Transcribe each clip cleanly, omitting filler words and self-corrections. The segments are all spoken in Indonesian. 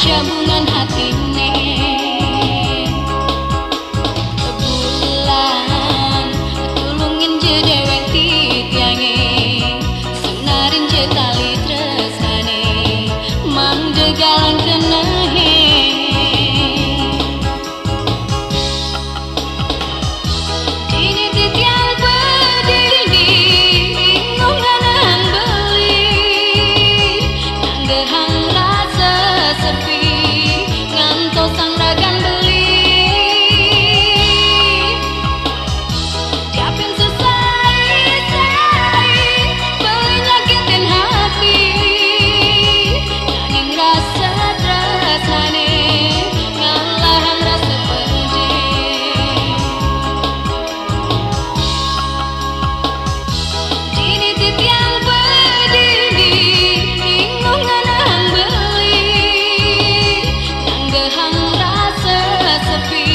jabungan hatine bulan tulungin je dewek titiange sunarin je tali tresnane mang degalan kenehe dini titian pedini bingung nganang beli nanggehang rasa sepi ngantos sang ragan beli diapin sesai-sai beli nyakitin hati nanging rasa tresnane ngalahan rasa pedih dini titian pedini bingung nganang beli nanggehang rasa sepi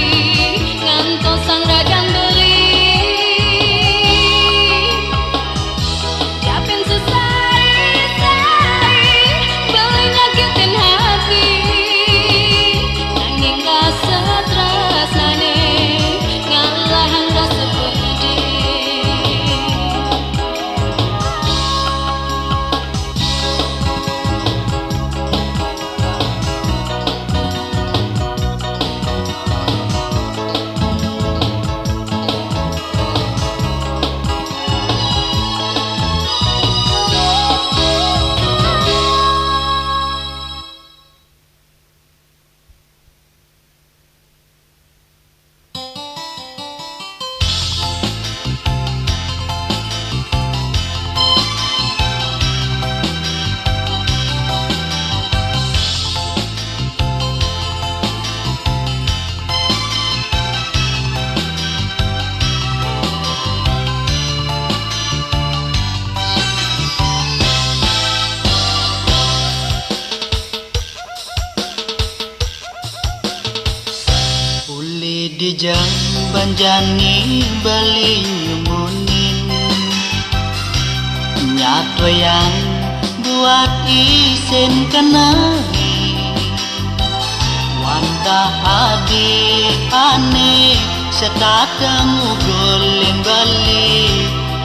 ngantos sang ragan beli diapin sesai-sai beli nyakitin hati nanging rasa tresnane ngalahan rasa pedih Uli di jamban jani bali nyumunin nyatoyan buat isen kenali wanda hadi ane setatang ugolin bali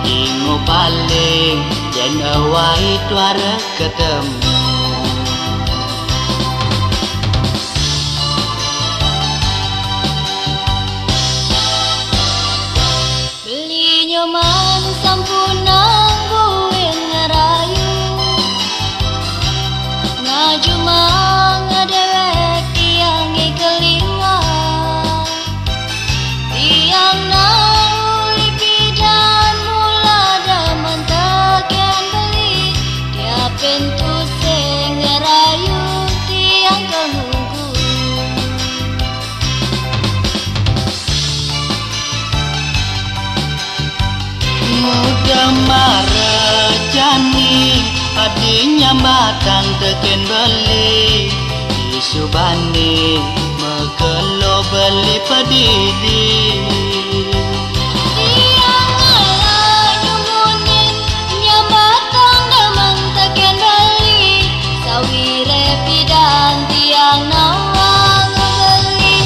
ingo paling jen awai tuara ketemu beli nyoman sampunang buin ngerayu ngajumang ngadewek tiang kelinga tiang nauli pidan mula daman takian beli dia pentu sing ngerayu tiang kenunggu muda marajani adinya matang teken beli isubani mekelo beli padidi tiang ngalah nyumunin nyambatang damang takian beli sawire pidan tiang nawang beli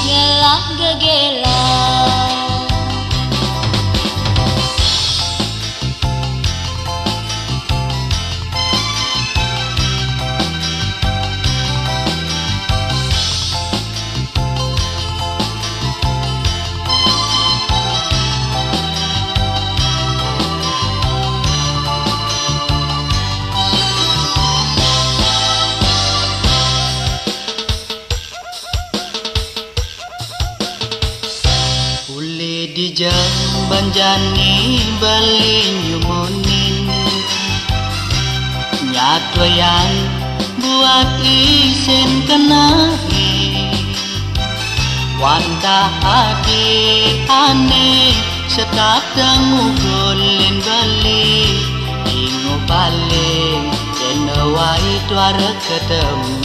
ngelah gegela Uli di jamban jani bali nyumunin nyatoyan buat isen kenali wanda hadi ane setatang ugolin bali ingo paling jen awai tuara ketemu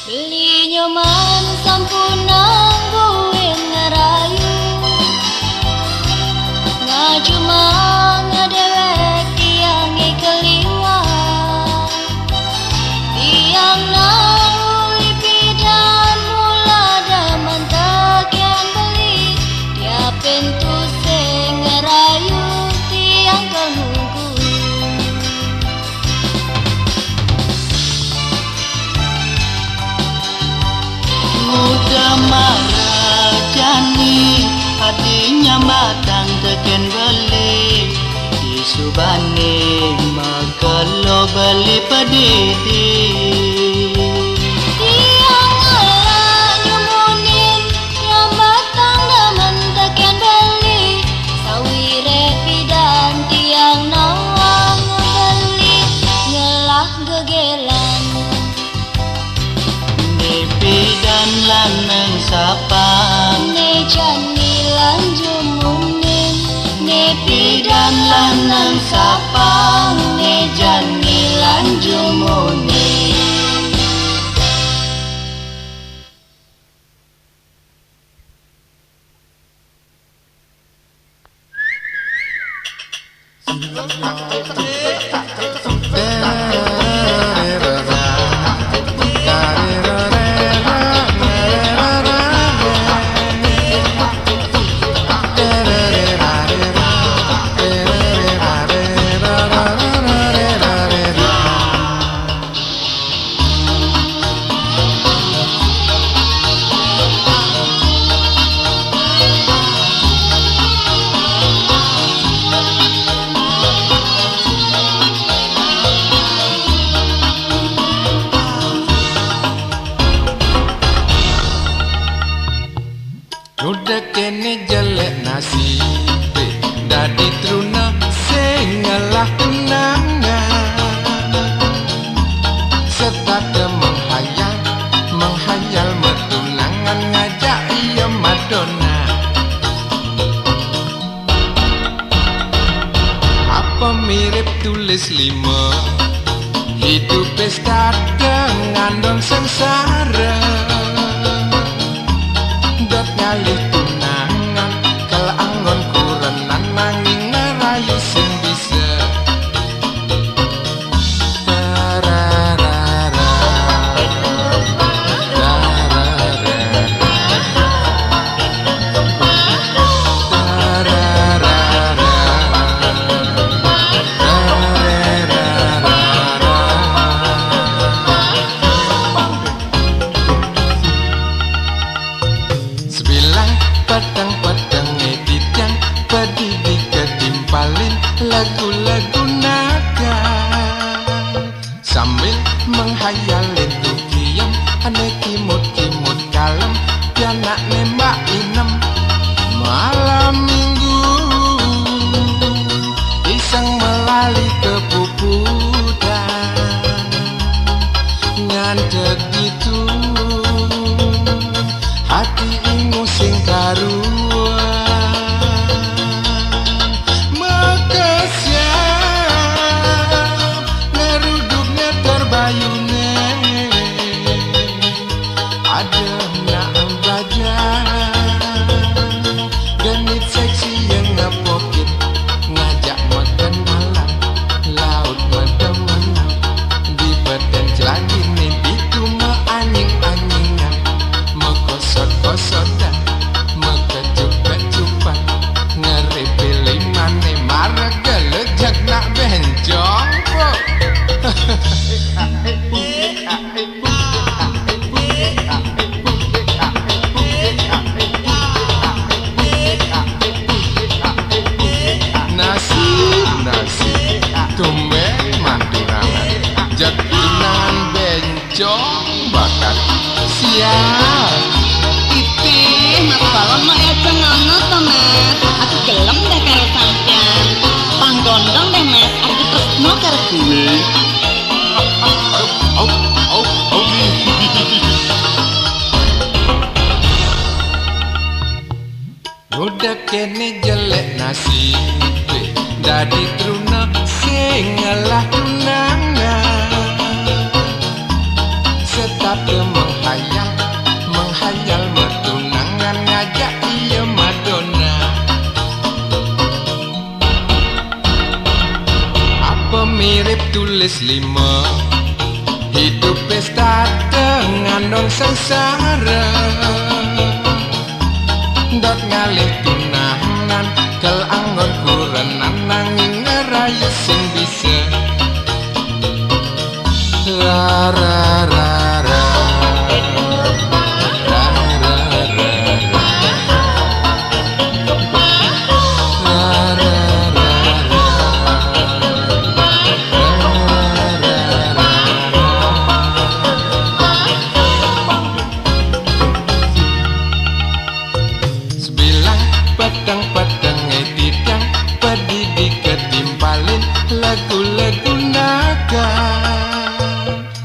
beli nyoman sampunang buin ngerayu cuma ngedewek tiang keliwat tiang nauli pidan mula daman takian beli dia pintu sing ngerayu tiang kelungku muda marajani hatinya matang teken beli di subane makalo beli pedidi tiang ala nyumunin yang batang daman takian beli sawire pidan tiang nawang beli ngelah gegelan nepi dan lanang sapang ne canilan jumunin nepi dan lanang sapang ne janilan jumunin. Udah kene jelek nasibe dadi truna sing ngalah kenangan setake menghayal metunangan ngajak iya Madonna apa mirip tulis 5 hidup pesta ngandong sengsara dot ngalih tunangan kalau anggon kurenan nanging ngerayu sing bisa padang-padang edit yang pedidi ketimpalin lagu-lagu naga sambil menghayalin tukiam aneh kimut-kimut kalem pianak nembak inem malam minggu iseng melali ke puputan ngantek gitu hati ingu sing karuan mekesian ngeruduknya terbayune ada nak belajar genit seksi yang ngepokit ngajak makan malam laut medemenan di badan celagin di rumah anying-anyingan mekosot-kosotan mekecupat-cupat ngeri pilih mane marga lejak nak bencong nasib tumben manturangan jak tunangan bencong bakat sial Ipih, mas balon mau ejeng ngono to, Mas. Aku gelem deh karo sampean. Panggondong deh, Mas. Aku tresno karo gue. udah kene jelek nasibe dadi truna sing ngalah tunangan setake menghayal metunangan ngajak iya Madonna mirip tulis 5. Hidup pesta dengan non sengsara, dot ngalih tunangan kel anggon kurenan nanging ngerayu sing bisa. La ra ra ra pedang-pedang tidang pedidi ketimpalin lagu-lagu naga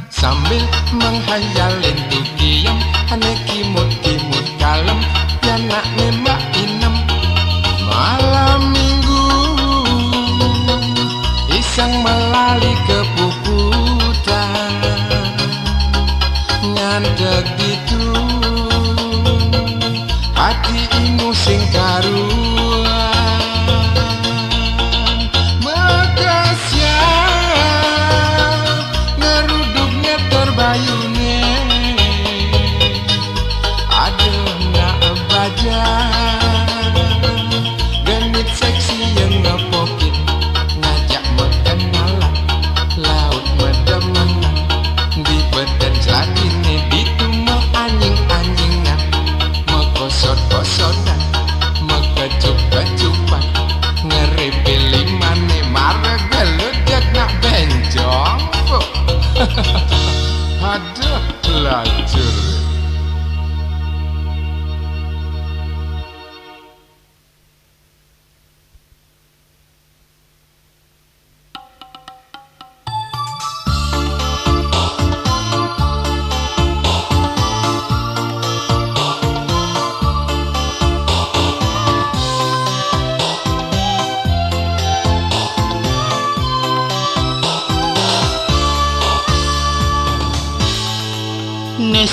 sambil menghayalin tukiam ane kimut-kimut kalem yanak nembak inem malam minggu iseng melali ke puputan nyandek gitu hati inu sing karuan Mekasya ngeruduknya terbayune adena baja genit seksi yang ngepokit ngajak mengenalan laut medemenan di beden selatine ditumah anjing-anjingan kosot-kosotan mekecup-kecupan ngeripili mane marah geludek nak benjong aduh lacur.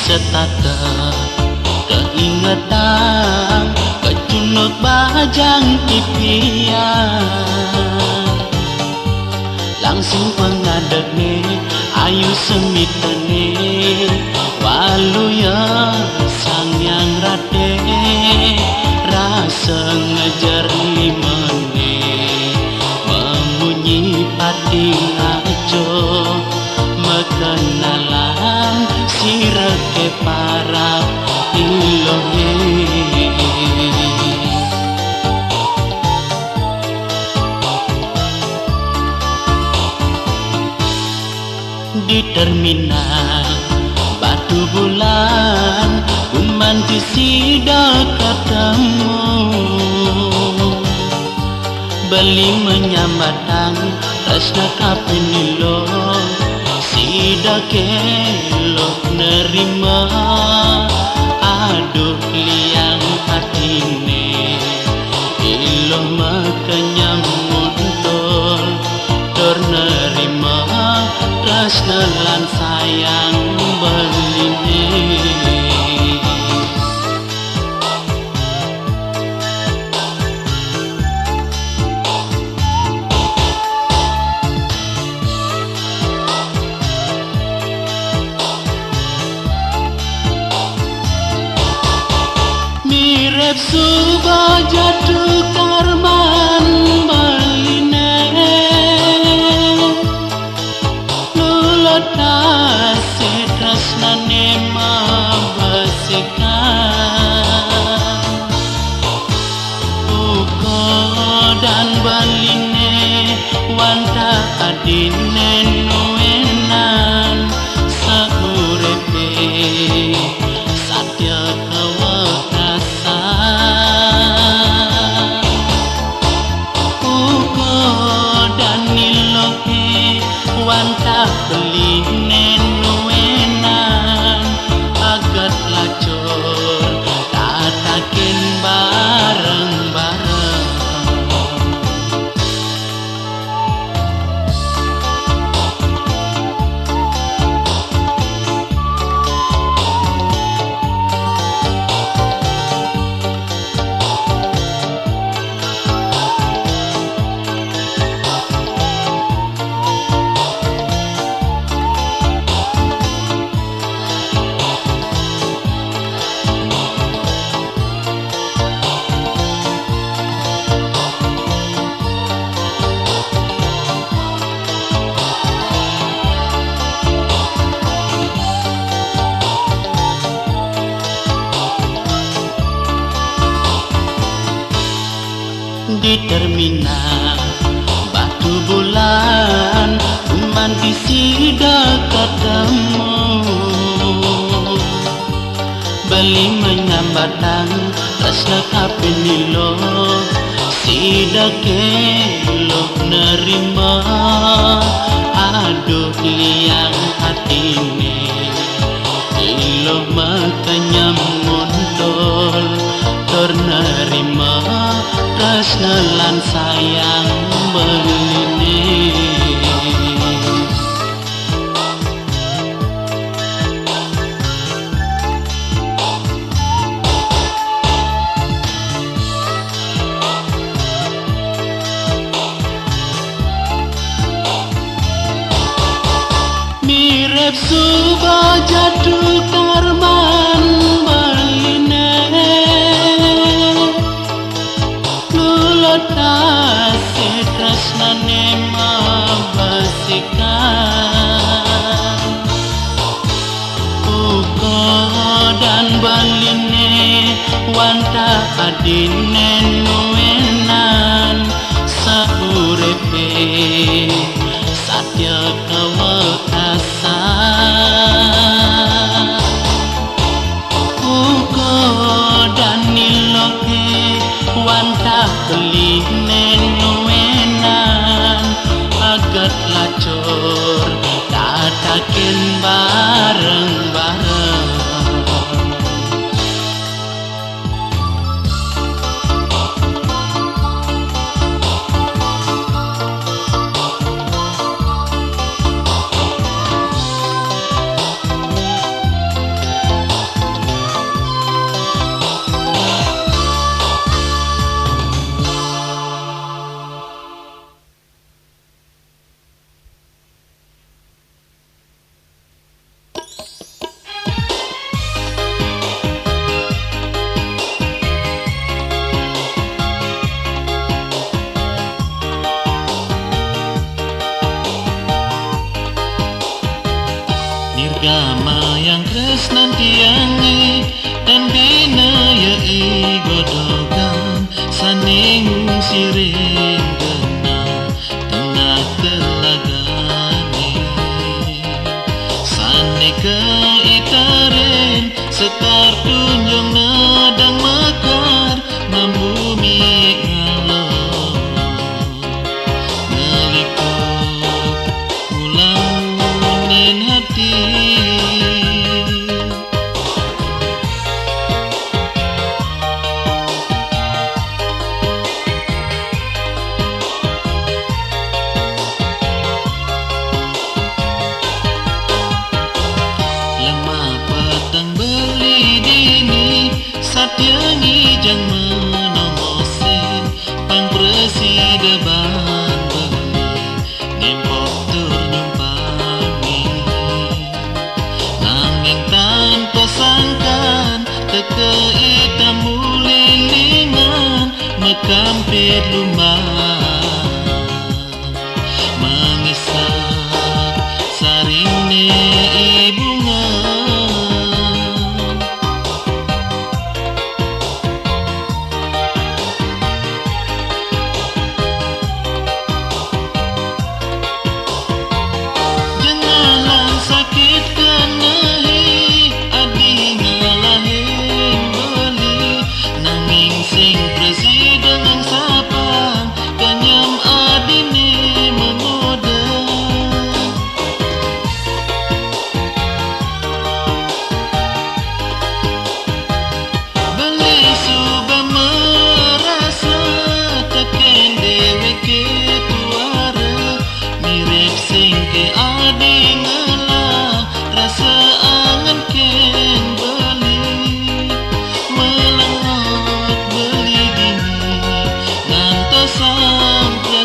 Setata keingetan kecunut bajang tipian langsung pengadekne ayu semitene walu ya sang yang rade rasa ngejar limene memunyi pating ajo mekenalan sireke para ilohe di terminal batu bulan kuman di sida ketemu beli menyambatang resna kapinilo sida kelok nerima aduh liang hatine iloh makanya muntol dor nerima tresna lan sayang beline suba jatuh karman baline lulot kasih tresnane mabasikan uko dan baline wanta adine nuenan saurepe satya wanta beli nenuenan agat lacur tatakin bareng-bareng batu bulan uman sida ketemu beli menyambatang tresna kapinilo sida kelok nerima aduh liang hatine ilo makanya muntol tor nerima tresna lan sayang beline. Mirip suba jadul karman beline lulot asih tresnane mabasikan uga dan beline wanta adine nuenan saurepe satya kawekasan uga daniloke wanta beline nuenan agat lacur tatakin bareng-bareng. Nirgama yang kresnan tiangi dan binaya igodogan saning siring kena tengah telagane sane keitaren sekar tunjung nadang mekar membumi ngalor ngelikut ulang hati. Lama petang beli dini satyangi jang menomose pang presida ban beli nempok ternyumpangi nanging tanpa sangkan teke itam mulilingan mekampir lumah mengisah sarine ibunga janganlah sakit kenahi adi ngalahin beli nanging sing presiden yang sapang kanyam adine mengoda beli suba merasa teken dewe ketuara mirip sing ke adi ngalah rasa angan ken beli melengot beli dini ngantos sampai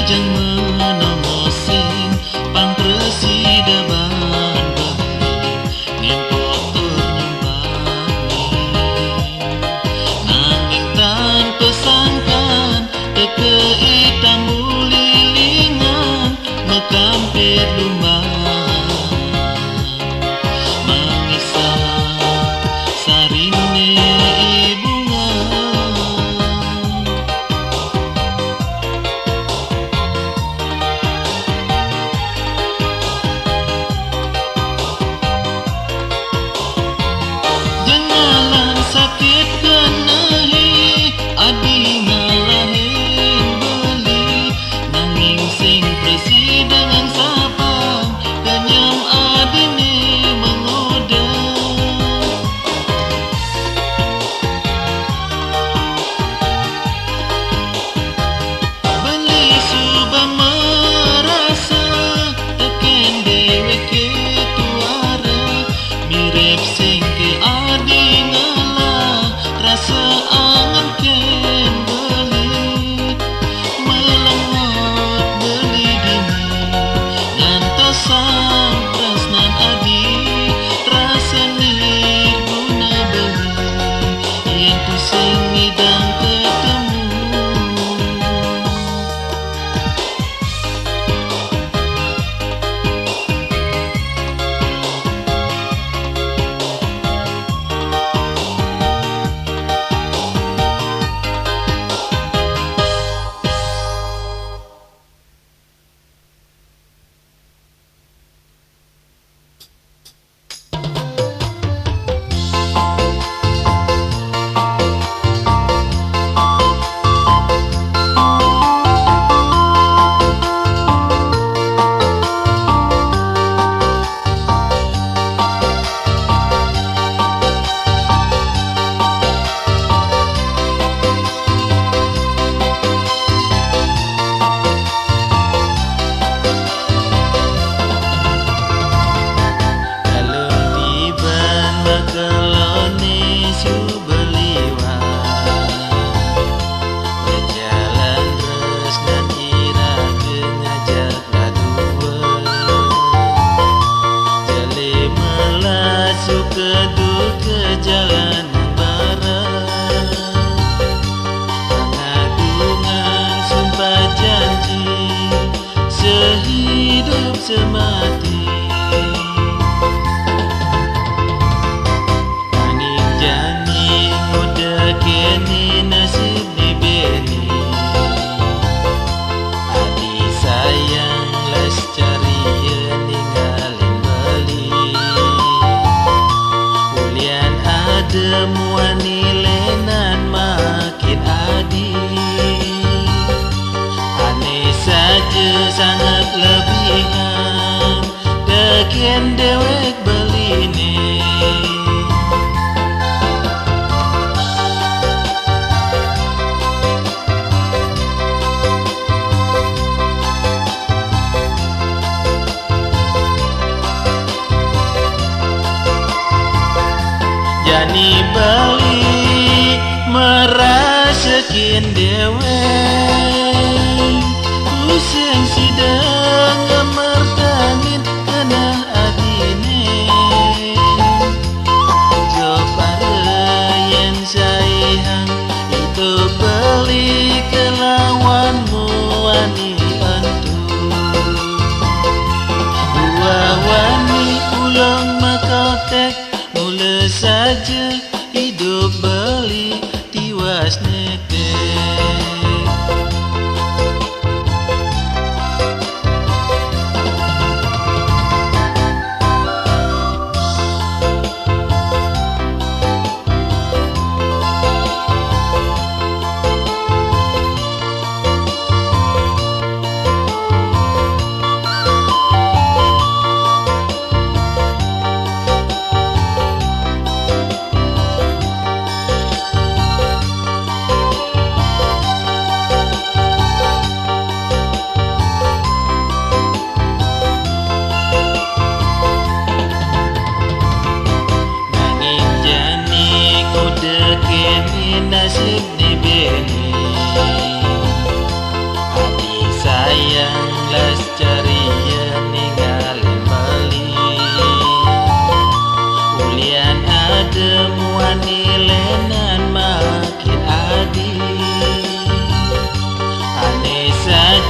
jang menomosin pang presida ban ngempok ternyumbangin nanging tanpa sangkan teke hitam bulilingan mekampit lumbang mengisah sarine bunga. Jangalan sakit kenahi adi ngalahin beli nanging sing presi dengan sapang kenyam adine mengoda beli subah merasa teken dewe ke tuara mirip sing ke adi ngalah rasa angan ken belit melengot beli dini ngantosan prasnan adi rasa nih guna beli yang tu sing ngidang ketemu. Sehidup semati nanging jani muda kini nasib diberi adi sayang les cari ninggalin beli ulian adem wani lenan makin adi saja sangat lebihan dekian dewek beline jani beli merasakin dewek pusing sidang ngemertangin kena adine jopare yang sayang itu beli kelawanmu wani antu buah wani ulang makotek mula saja hidup beli tiwas netek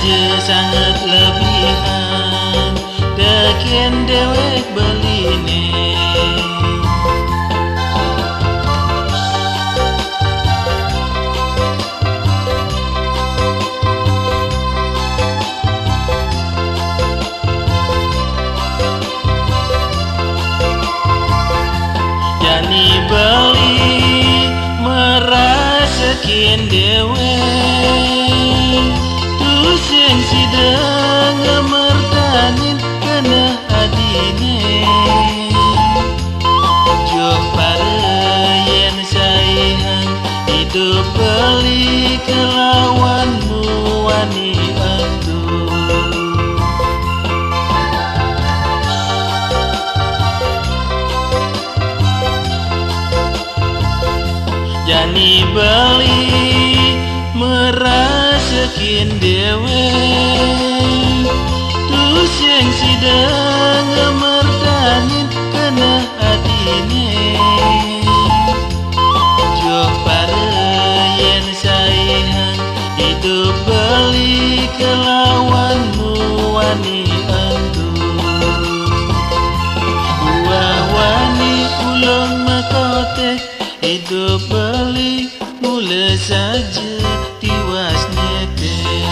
saja sangat lebihan Dakian dewek beline Jani beli merasa kian dewek Tusing sidang ngemertanin kena adine Joh parayan sayang hidup beli kelawanmu wani antu Jani beli merasa kian dewek Tusing sidang ngemertanin kena adine Joh parayan sayang hidup beli kelawanmu wani antu Buah wani ulung makotek hidup beli mula saja tiwas netek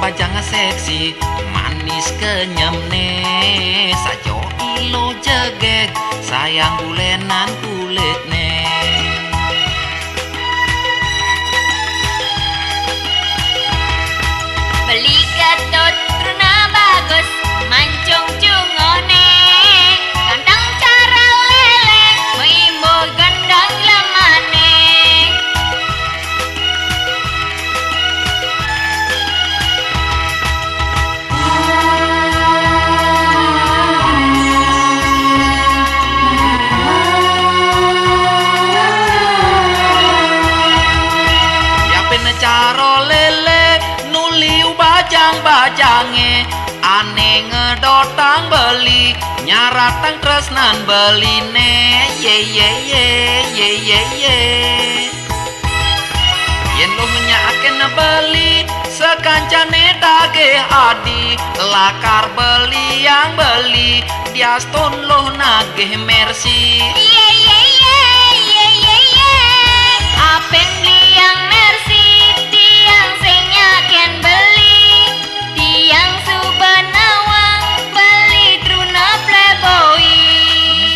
Bajang seksi manis kenyemne sajo ilo jegek sayang bulenan kulitne Beli ketut truna bagus mancung cungone Gandang cara lele Meimbo gandang lemane Caro lele nuliu bajang-bajange ane ngedotang beli nyaratang tresnan beline ye ye ye ye ye ye yen lo nyaken beli sekancane dage adi lakar beli yang beli diaston lo nageh mercy Ye ye ye ye ye ye Apen beli yang mercy Tiang senyaken beli Tiang subenawang beli truna playboy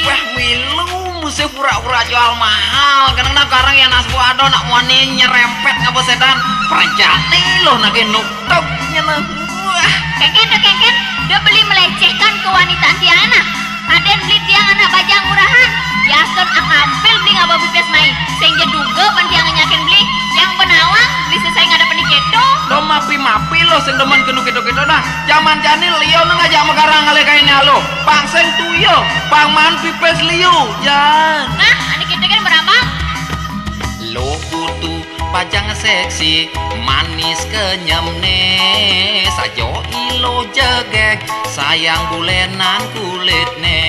wah milu mesti pura-pura jual mahal karena sekarang yang nasbu ado nak wani nyerempet ngabosedan perjani loh nage nuktok nyana wah Keken udah beli melecehkan kewanitaan tiang anak Aden beli tiang anak bajang murahan Yason akampil beli ngaba bipes mai Sehingga duga pan tiang nyakin beli Yang benawang beli selesai ngada peniketo lo mapi-mapi lo sendeman kenu kedo-kedo dah zaman jani liyo nang aja megarang ngale kainnya lo pang seng tuyo pang man pipes liyo jan Nah anak kita kan berapa? lo butuh pajang seksi manis kenyemne sajo ilo jegek sayang bulenan kulitne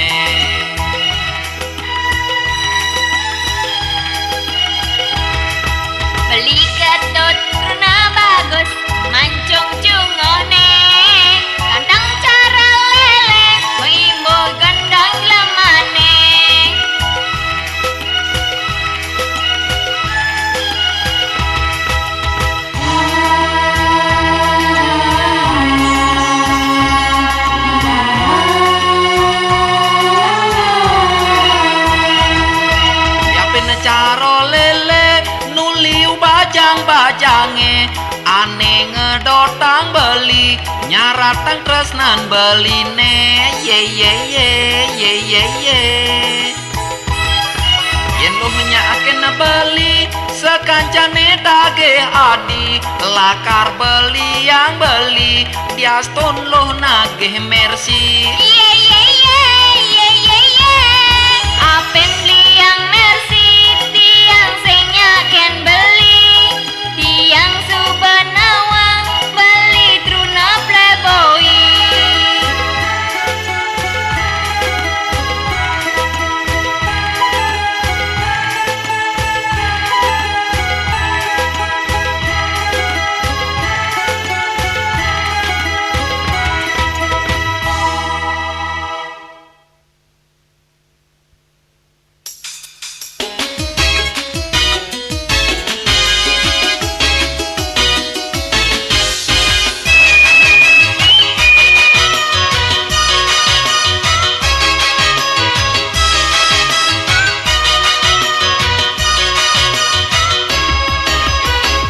Beli ketut truna bagus mancung cungone Gandang cara lele Meimbo gandang lemane bajang-bajange ane ngedotang beli nyaratang tresnan beline ye ye ye ye ye ye yen lo nyaakeun beli Sekancane dage adi lakar beli yang beli Biaston loh nagih mercy. Ye ye ye ye ye ye. Apen beli yang mercy, tiang senya ken beli, tiang subanawang beli truna playboy.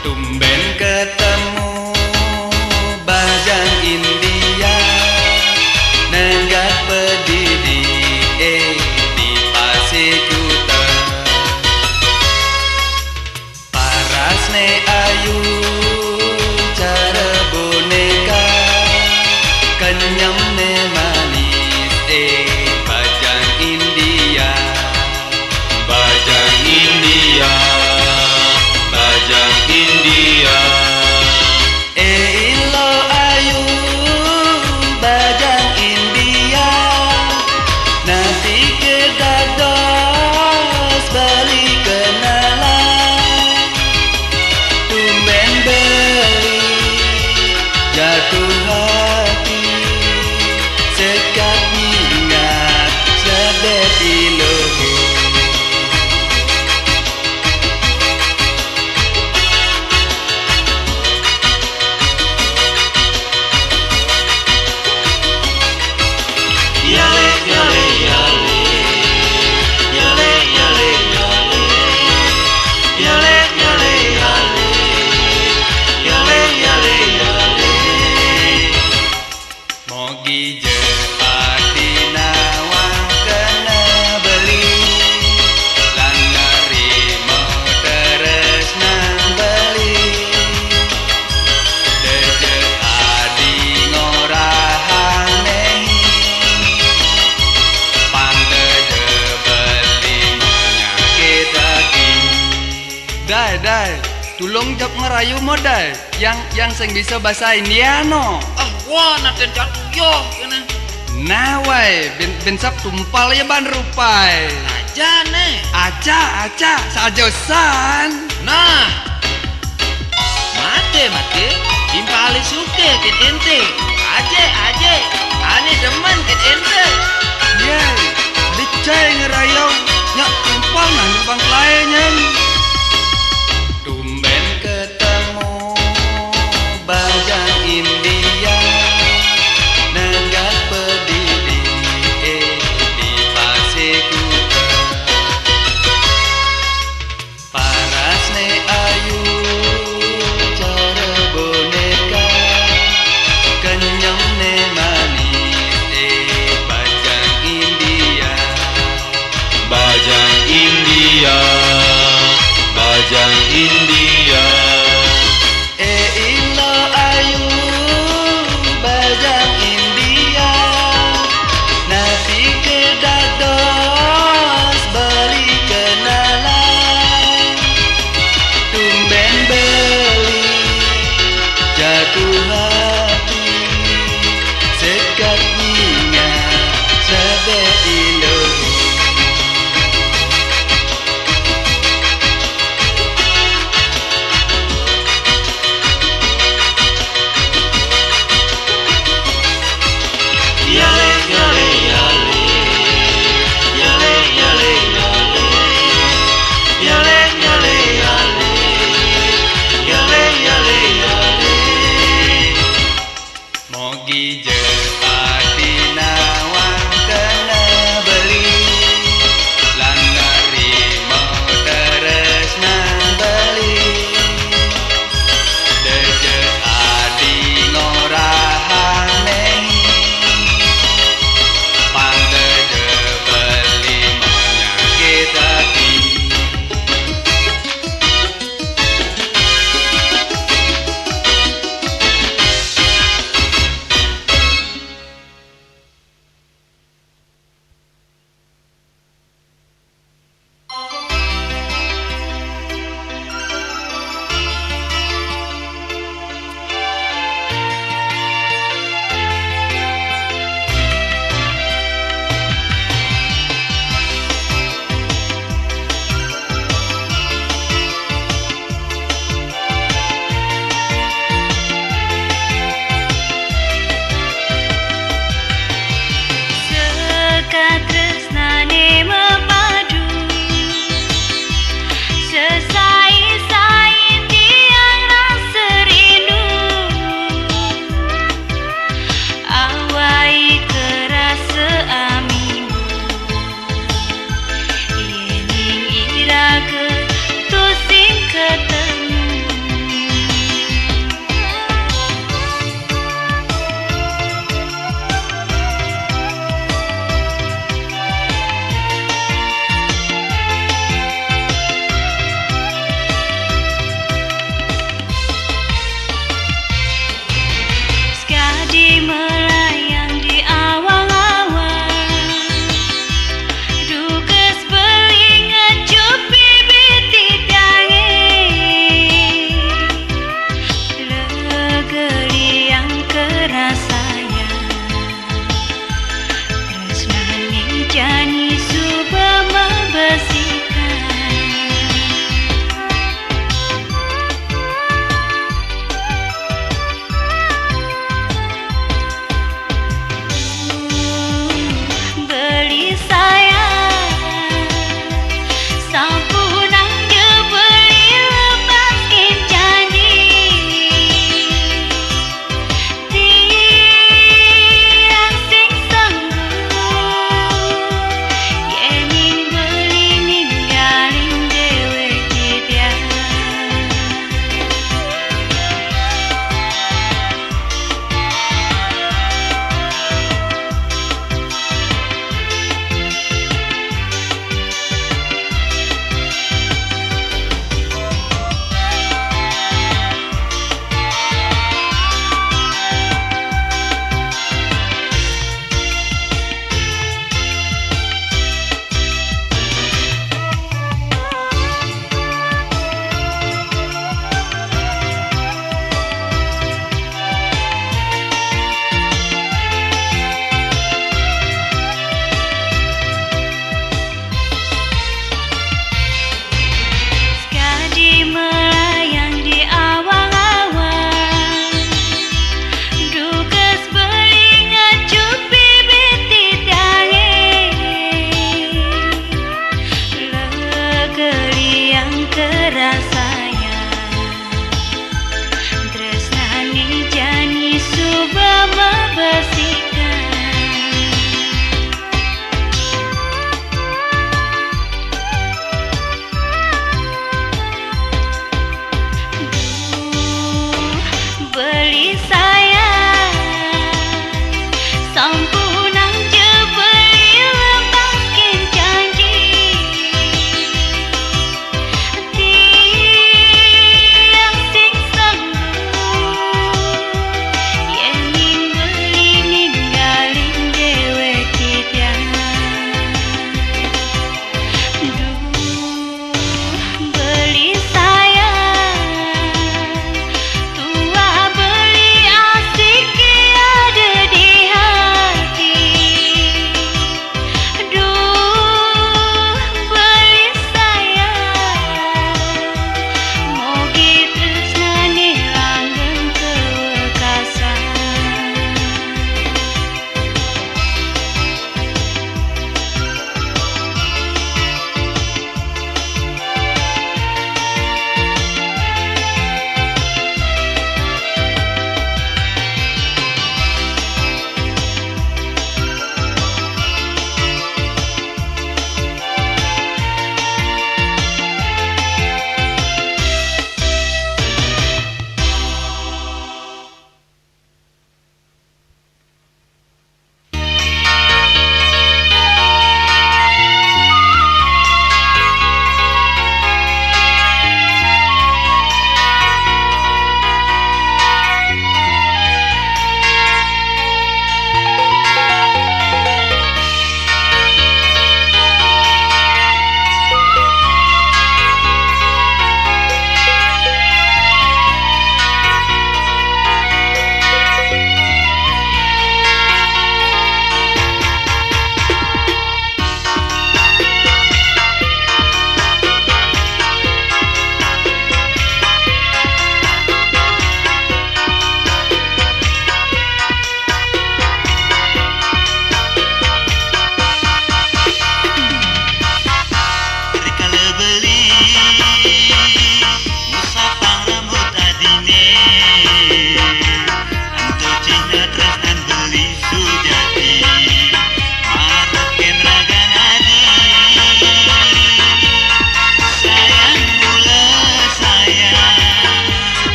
Tumben ketemu Bajang India Nenggak pedidi di Pasir Kuta Parasne ayu cara boneka Kenyam ne manis Bajang India Bajang India Bajang India ilo ayu Bajang India Nanti ke dados beli kenalan Tumben beli jatuh hati Sekat ingat sedet ilohe Yale yale yale Yale yale yale Yale yale yale Yale yale yale Mogi je adi nawang kena beli Lan nerimo terus nang beli Deje adi ngorahan nehi Dai, tulung jawab ngerayu mo dai, yang sing bisa bahasa India no. Wah naten jatuh yo kena. Nah wai, ben sap tumpal ya ban rupai. Aja nih. Aca, sajosan. Nah, mate, impali suke ken ente. Aje, ane demen ken ente. Yeay, dicai ngerayu, nyak tumpal nah bang lainnya. Tumben ketemu Bajang India Nenggak pedidi di Pasir Kuta Parasne ayu cara boneka Kenyam ne manis Bajang India Bajang India Bajang India ilo ayu Bajang India Nanti ke dados beli kenalan Tumben beli jatuh hati Sekat ingat sedet ilohi Yale yale yale Yale yale yale Yale yale yale Yale yale yale Mogi je adi nawang kena beli Lan nerimo terus nang beli Deje adi ngorahan nehi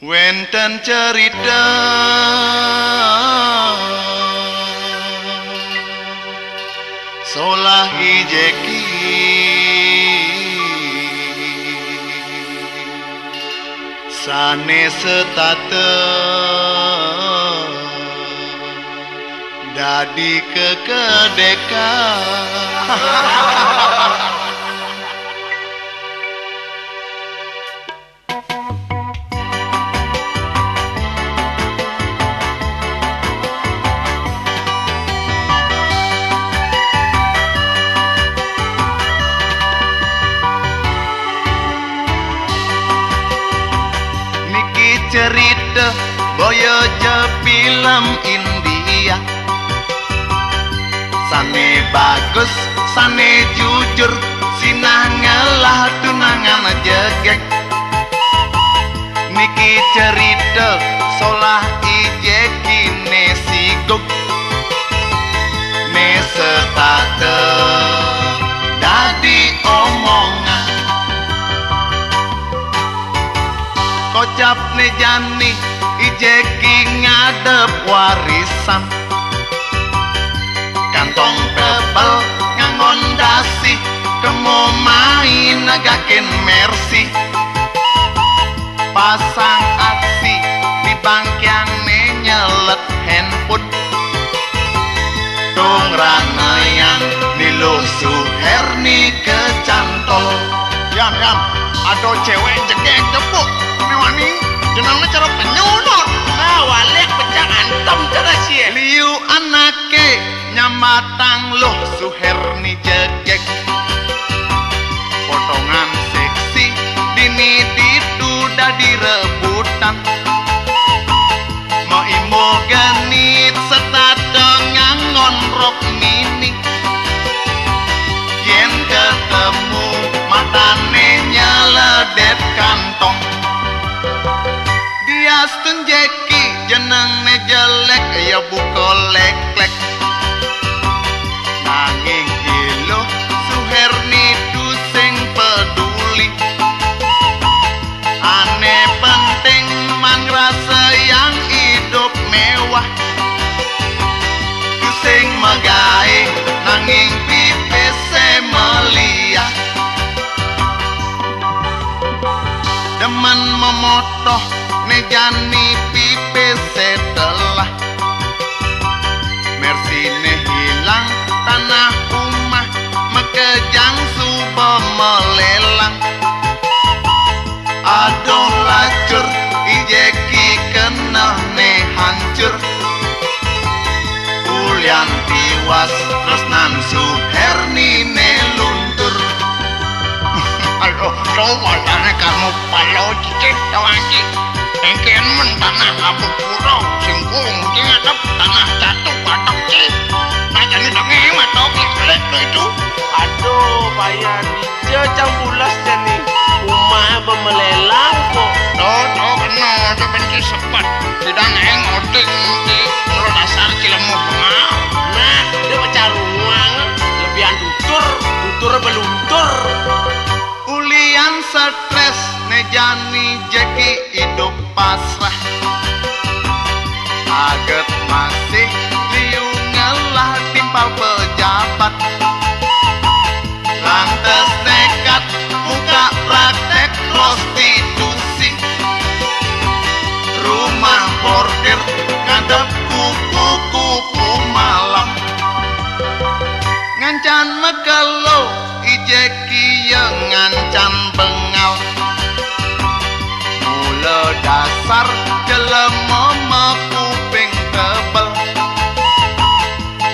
wenten cerita solah ijeki sanes tate dadi kekedekan. Cerita boyo je film India sane bagus sane jujur sinah ngelah tunangan jegek niki cerita solah ijeki nesigok nesetate dadi omongan kocap nejani ijeki ngadep warisan kantong tebal ngangon dasi kemo main negakin mercy pasang aksi di bangkyang nyelet handphone tung ranayan nilu suherni kecantol yan ado cewek jegek tepuk mewani jenangnya cara penyunut Walek pecah antem cara sih. liu anake nyamatang loh suherni jegek potongan seksi dini diduda direbutan mau imo genit serta dengan ngonrok mini yen ketemu matane nyeledet kantong dia jeki jeneng jelek ya bukol lek-lek nanging ilo suherni dusing peduli aneh penting mangrasa yang hidup mewah dusing megai nanging pipis melia demen memotoh nejani pipis setelah mersine hilang tanah rumah mekejang suba melelang aduh lacur ijeki kena ne hancur ulian tiwas terus nan suherni ne luntur aduh coba tanya kamu palau cicit tawangi engken men tanah abu purau singkung tingadap tanah jatuh batok cik nah jadi dengeng atau kiklek itu Aduh, bayan jejang bulas jani. Umah bemelelang kok. dodo kena ada benci sepat tidak neng otik di nol dasar cilemu pengal Nah, dia pecah ruang lebihan tutur beluntur. ulian stres nejani jeki hidup pasrah aget masih liu ngelah timpal pejabat lantas nekat muka praktek prostitusi rumah bordir ngadep kupu-kupu malam ngancan mekelo ijeki yang ngancan bengal mula dasar jelema mekuping tebel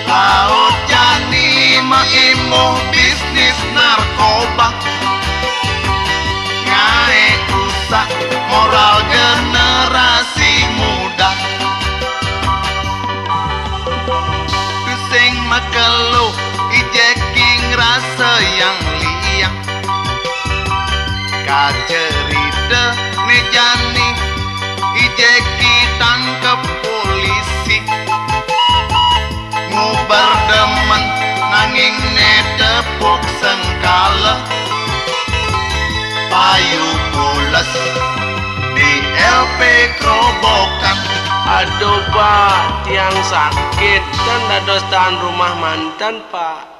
laut jani maimuh bisnis narkoba ngae rusak moral generasi muda pusing makelo ijeki ngerasa yang liang kacerita nejani ijeki tangkep polisi ngubar demen nanging netepuk sengkala payu pulas di LP Kerobokan. Aduh pak, tiang sakit kan dados tahan rumah mantan pak.